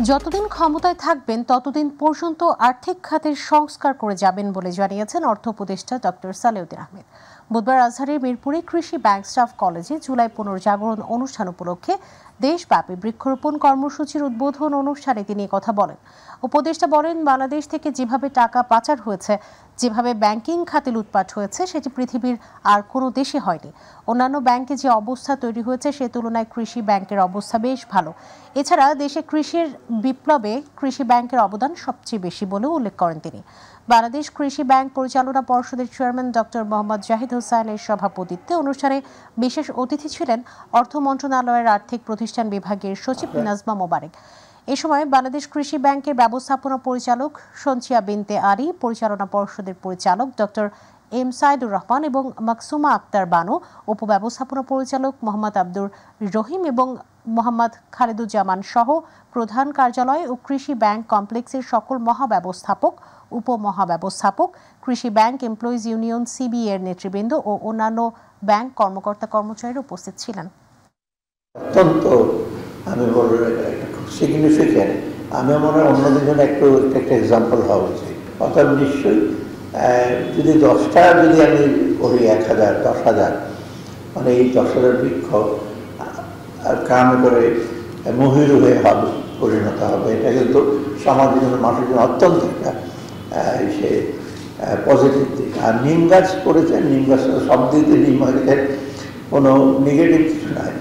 যতদিন ক্ষমতায় থাকবেন ততদিন পর্যন্ত আর্থিক খাতের সংস্কার করে যাবেন বলে জানিয়েছেন অর্থ উপদেষ্টা ডক্টর সালেউদ্দিন আহমেদ। বুধবার আজহারের মিরপুরে কৃষি ব্যাংক স্টাফ কলেজে জুলাই পুনর্জাগরণ অনুষ্ঠান উপলক্ষে দেশব্যাপী বৃক্ষরোপণ কর্মসূচির উদ্বোধন অনুষ্ঠানে তিনি কথা বলেন। উপদেষ্টা বলেন, বাংলাদেশ থেকে যেভাবে টাকা পাচার হয়েছে, যেভাবে ব্যাংকিং খাতে লুটপাট হয়েছে, সেটি পৃথিবীর আর কোনো দেশে হয়নি। অন্যান্য ব্যাংকে যে অবস্থা তৈরি হয়েছে সে তুলনায় কৃষি ব্যাংকের অবস্থা বেশ ভালো। এছাড়া দেশে কৃষির বিপ্লবে কৃষি ব্যাংকের অবদান সবচেয়ে বেশি বলেও উল্লেখ করেন তিনি। বাংলাদেশ কৃষি ব্যাংক পরিচালনা পর্ষদের চেয়ারম্যান ডক্টর মোহাম্মদ জাহিদ হোসাইনের সভাপতিত্বে অনুষ্ঠানে বিশেষ অতিথি ছিলেন অর্থ মন্ত্রণালয়ের আর্থিক প্রতিষ্ঠান বিভাগের সচিব নাজমা মোবারক। এ সময় বাংলাদেশ কৃষি ব্যাংকের ব্যবস্থাপনা পরিচালক সঞ্চিয়া বিনতে আরি, পরিচালনা পর্ষদের পরিচালক ডক্টর এম সাইদুর রহমান এবং মাকসুমা আক্তার বানু, উপব্যবস্থাপনা পরিচালক মোহাম্মদ আব্দুর রহিম এবং মোহাম্মদ খালেদুজ্জামান সহ প্রধান কার্যালয় ও কৃষি ব্যাংক কমপ্লেক্সের সকল মহাব্যবস্থাপক, উপমহাব্যবস্থাপক, কৃষি ব্যাংক এমপ্লয়িজ ইউনিয়ন সিবি এর নেতৃবৃন্দ ও অন্যান্য ব্যাংক কর্মকর্তা কর্মচারীরা উপস্থিত ছিলেন। অত্যন্ত আমি বলবো সিগনিফিক্যান্ট। আমি মনে হয় অন্যদের জন্য একটা এক্সাম্পল হওয়া উচিত। অর্থাৎ নিশ্চয়ই যদি 10টা যদি আমি করি 1000, 10,000, মানে এই 10,000 বৃক্ষ কামে করে মহিরু হয়ে হবে, পরিণত হবে। এটা কিন্তু সমাজের জন্য, মানুষের জন্য অত্যন্ত একটা সে পজিটিভ দিক। আর নিম গাছ করেছেন, নিম গাছ সব দিকে নিম গাছের কোনো নেগেটিভ কিছু নাই।